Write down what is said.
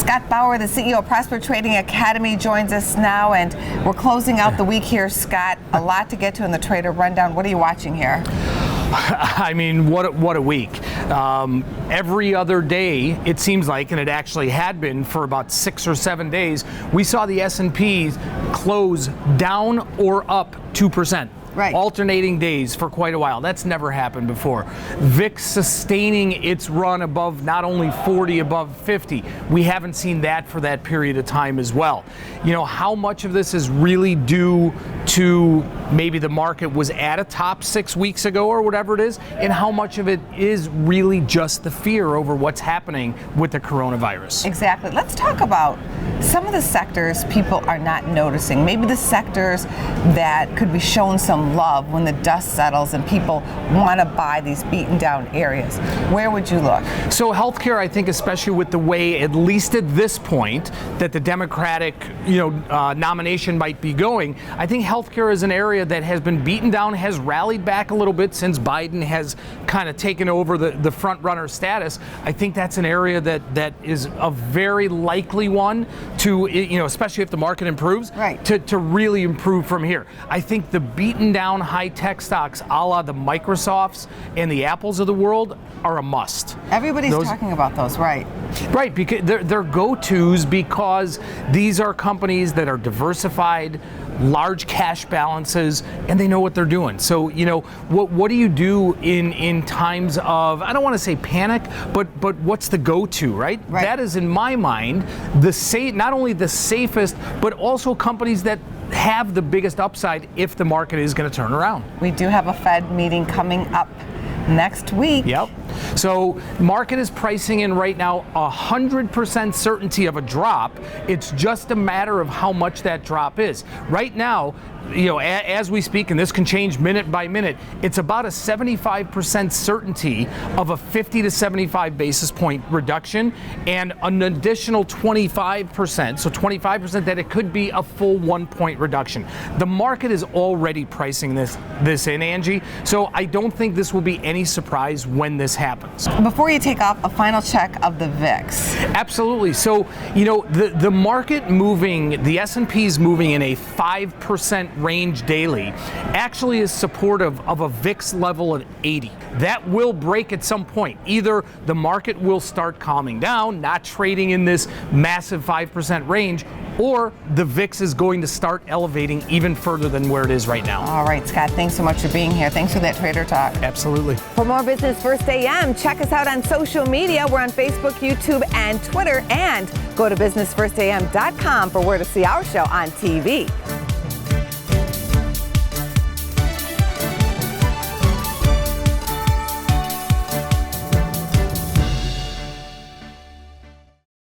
Scott Bauer, the CEO of Prosper Trading Academy, joins us now, and we're closing out the week here, Scott. A lot to get to in the Trader Rundown. What are you watching here? I mean, what a week. Every other day, it seems like, and it actually had been for about 6 or 7 days, we saw the S&P close down or up 2%. Right. Alternating days for quite a while. That's never happened before. VIX sustaining its run above not only 40, above 50. We haven't seen that for that period of time as well. You know, how much of this is really due to maybe the market was at a top 6 weeks ago or whatever it is, and how much of it is really just the fear over what's happening with the coronavirus. Exactly. Let's talk about some of the sectors people are not noticing. Maybe the sectors that could be shown some love when the dust settles and people want to buy these beaten down areas. Where would you look? So healthcare, I think, especially with the way, at least at this point, that the Democratic, nomination might be going, I think healthcare is an area that has been beaten down, has rallied back a little bit since Biden has kind of taken over the front runner status. I think that's an area that is a very likely one to, especially if the market improves, right, to really improve from here. I think the beaten down high-tech stocks, a la the Microsofts and the Apples of the world, are a must. Everybody's talking about those, right? Right, because they're go-tos, because these are companies that are diversified, large cash balances, and they know what they're doing. So, what do you do in times of, I don't want to say panic, but what's the go-to, right? That is, in my mind, not only the safest, but also companies that have the biggest upside if the market is going to turn around. We do have a Fed meeting coming up next week. Yep. So market is pricing in right now 100% certainty of a drop. It's just a matter of how much that drop is. Right now, as we speak, and this can change minute by minute, it's about a 75% certainty of a 50 to 75 basis point reduction, and an additional 25%, so 25% that it could be a full 1 point reduction. The market is already pricing this in, Angie, so I don't think this will be any surprise when this happens. Before you take off, a final check of the VIX. Absolutely. So, the market moving, the S&P's moving in a 5% range daily, actually is supportive of a VIX level of 80. That will break at some point. Either the market will start calming down, not trading in this massive 5% range, or the VIX is going to start elevating even further than where it is right now. All right, Scott, thanks so much for being here. Thanks for that Trader Talk. Absolutely. For more Business First AM, check us out on social media. We're on Facebook, YouTube, and Twitter. And go to businessfirstam.com for where to see our show on TV.